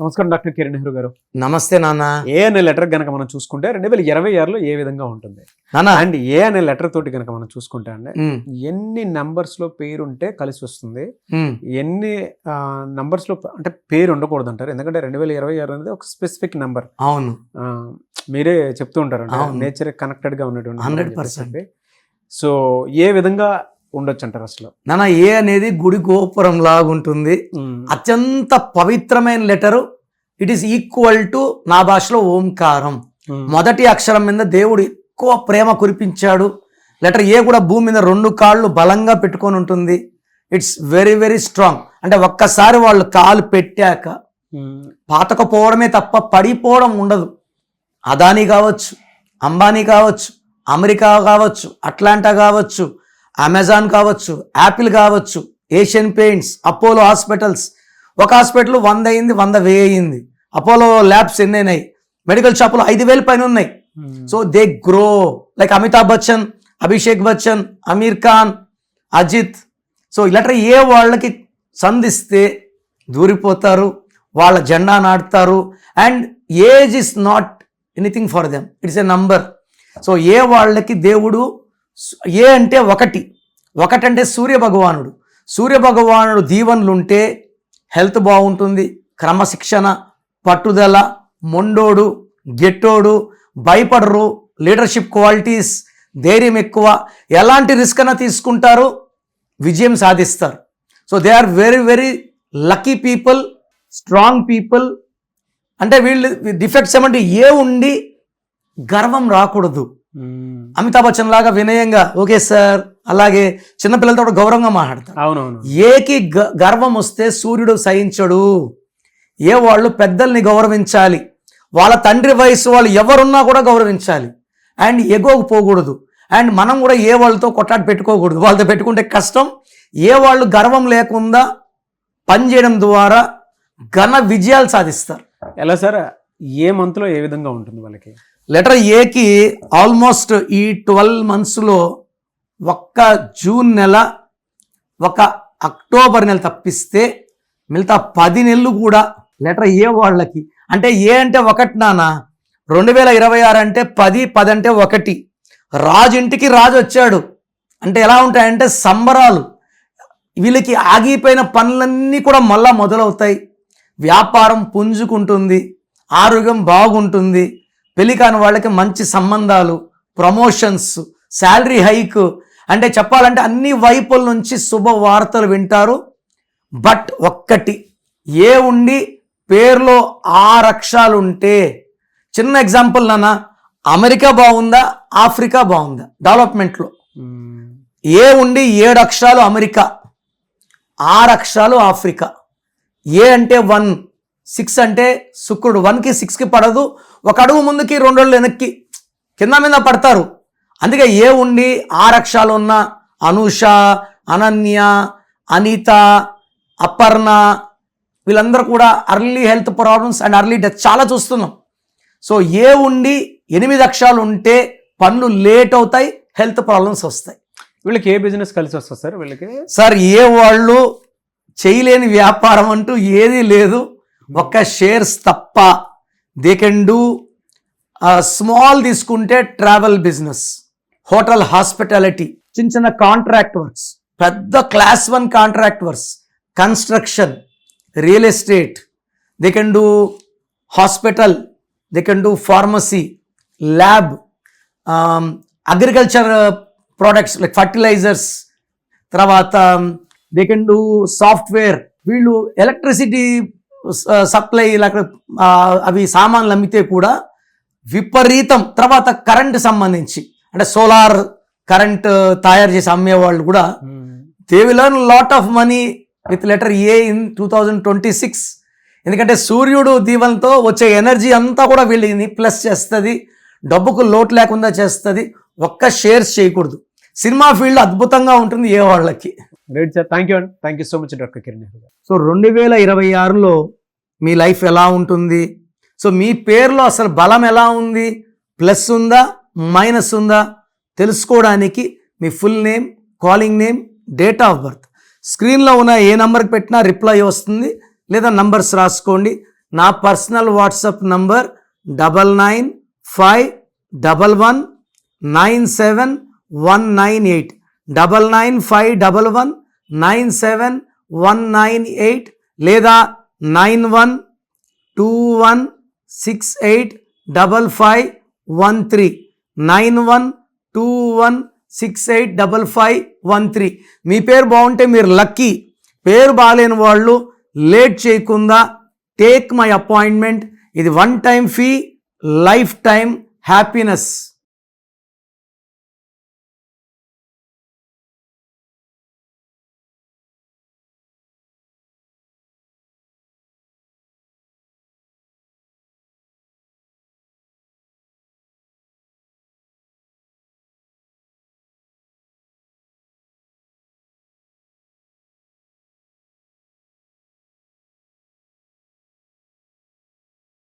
నమస్కారం డాక్టర్ కిరణ్ నెహ్రూ గారు. నమస్తే నాన్న. ఏ అనే లెటర్ గనక మనం చూసుకుంటే 2026లో ఏ విధంగా ఉంటుంది నాన్న? అండ్ ఏ అనే లెటర్ తోటి గనక మనం చూసుకుంటే అండి ఎన్ని నంబర్స్ లో పేరు ఉంటే కలిసి వస్తుంది, ఎన్ని నంబర్స్ లో అంటే పేరు ఉండకూడదు అంటారు. ఎందుకంటే 2026 అనేది ఒక స్పెసిఫిక్ నంబర్. అవును, మీరే చెప్తూ ఉంటారు నేచర్ కనెక్టెడ్ గా ఉన్నటువంటి 100%. సో ఏ విధంగా ఉండొచ్చు అంటారు అసలు? నాన్న, ఏ అనేది గుడి గోపురం లాగుంటుంది. అత్యంత పవిత్రమైన letter. It is equal to నా భాషలో ఓంకారం. మొదటి అక్షరం మీద దేవుడు ఎక్కువ ప్రేమ కురిపించాడు. లెటర్ ఏ కూడా భూమి మీద 2 కాళ్ళు బలంగా పెట్టుకొని ఉంటుంది. It's very very strong. అంటే ఒక్కసారి వాళ్ళు కాలు పెట్టాక పాతకపోవడమే తప్ప పడిపోవడం ఉండదు. అదానీ కావచ్చు, అంబానీ కావచ్చు, అమెరికా కావచ్చు, అట్లాంటా కావచ్చు, అమెజాన్ కావచ్చు, యాపిల్ కావచ్చు, ఏషియన్ పెయింట్స్, అపోలో హాస్పిటల్స్. ఒక హాస్పిటల్ 100 అయింది, 100,000 అయింది. అపోలో ల్యాబ్స్ ఎన్ని అయినాయి? మెడికల్ షాపులు 5,000 పైన ఉన్నాయి. So they grow like Amitabh Bachchan, Abhishek Bachchan, Aamir Khan, Ajith. So ఇలాంటి ఏ వాళ్ళకి సంధిస్తే దూరిపోతారు, వాళ్ళ జెండా నాటుతారు. And age is not anything for them, it's a number. So ఏ వాళ్ళకి దేవుడు ఏ అంటే ఒకటంటే సూర్య భగవానుడు. సూర్య భగవానుడు దీవెనలుంటే హెల్త్ బాగుంటుంది, క్రమశిక్షణ, పట్టుదల, మొండోడు, గెట్టోడు, భయపడరు, లీడర్షిప్ క్వాలిటీస్, ధైర్యం ఎక్కువ, ఎలాంటి రిస్క్ అయినా తీసుకుంటారు, విజయం సాధిస్తారు. So they are very very lucky people, strong people. అంటే వీళ్ళు డిఫెక్ట్స్ ఏమంటే ఏ ఉండి గర్వం రాకూడదు. అమితాబ్ బచ్చన్ లాగా వినయంగా ఓకే సార్, అలాగే చిన్నపిల్లలతో గౌరవంగా మాట్లాడతారు. అవునవును. ఏకి గర్వం వస్తే సూర్యుడు సహించడు. ఏ వాళ్ళు పెద్దల్ని గౌరవించాలి, వాళ్ళ తండ్రి వయసు వాళ్ళు ఎవరున్నా కూడా గౌరవించాలి. అండ్ ఎగోకు పోకూడదు. అండ్ మనం కూడా ఏ వాళ్ళతో కొట్లాట పెట్టుకోకూడదు. వాళ్ళతో పెట్టుకుంటే కష్టం. ఏ వాళ్ళు గర్వం లేకుండా పనిచేయడం ద్వారా ఘన విజయాలు సాధిస్తారు. ఎలా సార్? ఏ మంత్లో ఏ విధంగా ఉంటుంది వాళ్ళకి? లెటర్ ఏకి ఆల్మోస్ట్ ఈ 12 monthsలో ఒక్క జూన్ నెల, ఒక అక్టోబర్ నెల తప్పిస్తే మిగతా 10 నెలలు కూడా లెటర్ ఏ వాళ్ళకి. అంటే ఏ అంటే 1 నాన్న. 2026 అంటే 10 అంటే 1. రాజు ఇంటికి రాజు వచ్చాడు అంటే ఎలా ఉంటాయంటే సంబరాలు. వీళ్ళకి ఆగిపోయిన పనులన్నీ కూడా మళ్ళా మొదలవుతాయి. వ్యాపారం పుంజుకుంటుంది, ఆరోగ్యం బాగుంటుంది, పెళ్లి కాని వాళ్ళకి మంచి సంబంధాలు, ప్రమోషన్స్, శాలరీ హైక్. అంటే చెప్పాలంటే అన్ని వైపుల నుంచి శుభవార్తలు వింటారు. బట్ ఒక్కటి, ఏ ఉండి పేరులో 6 అక్షరాలు ఉంటే, చిన్న ఎగ్జాంపుల్ నాన్న, అమెరికా బాగుందా, ఆఫ్రికా బాగుందా డెవలప్మెంట్లో? ఏ ఉండి 7 అక్షరాలు అమెరికా, 6 అక్షరాలు ఆఫ్రికా. ఏ అంటే 1, 6 అంటే శుక్రుడు. 1కి 6కి పడదు. ఒక అడుగు ముందుకి 2 అడుగులు వెనక్కి, కింద మీద పడతారు. అందుకే ఏ ఉండి 6 అక్షరాలు ఉన్న అనూష, అనన్య, అనిత, అపర్ణ వీళ్ళందరూ కూడా early health problems and early death చాలా చూస్తున్నాం. సో ఏ ఉండి 8 అక్షరాలు ఉంటే పనులు లేట్ అవుతాయి, హెల్త్ ప్రాబ్లమ్స్ వస్తాయి. వీళ్ళకి ఏ బిజినెస్ కలిసి వస్తుంది సార్? వీళ్ళకి సార్ ఏ వాళ్ళు చేయలేని వ్యాపారం అంటూ ఏదీ లేదు, ఒక్క షేర్స్ తప్ప. దే కెన్ డూ స్మాల్ తీసుకుంటే ట్రావెల్ బిజినెస్, హోటల్, హాస్పిటాలిటీ, చిన్న కాంట్రాక్ట్ వర్క్స్, పెద్ద class 1 contract works, construction, real estate. They can do hospital, they can do pharmacy, lab, agriculture products like fertilizers. తర్వాత దే కెన్ డూ సాఫ్ట్వేర్. వీళ్ళు electricity supply అవి సామాన్లు అమ్మితే కూడా విపరీతం. తర్వాత కరెంట్ సంబంధించి అంటే సోలార్ కరెంట్ తయారు చేసి అమ్మేవాళ్ళు కూడా they will earn lot of money with letter A in 2026. ఎందుకంటే సూర్యుడు దీవెనతో వచ్చే ఎనర్జీ అంతా కూడా వీళ్ళని ప్లస్ చేస్తుంది, డబ్బుకు లోటు లేకుండా చేస్తుంది. ఒక్క షేర్స్ చేయకూడదు. సినిమా ఫీల్డ్ అద్భుతంగా ఉంటుంది ఏ వాళ్ళకి. Right sir, thank you so much doctor Kiran Nehru గారు. సో 2026లో మీ లైఫ్ ఎలా ఉంటుంది? సో మీ పేరులో అసలు బలం ఎలా ఉంది, ప్లస్ ఉందా మైనస్ ఉందా తెలుసుకోవడానికి మీ full name, calling name, date of birth స్క్రీన్లో ఉన్న ఏ నంబర్కి పెట్టినా రిప్లై వస్తుంది, లేదా నంబర్స్ రాసుకోండి. నా పర్సనల్ వాట్సాప్ నంబర్ 9951197198 9951197198 లేదా 9121685513 9121685513. మీ పేరు బాగుంటే మీరు లక్కీ. పేరు బాగాలేని వాళ్ళు లేట్ చేయకుండా టేక్ మై అపాయింట్మెంట్. ఇది 1 time fee, life time happiness.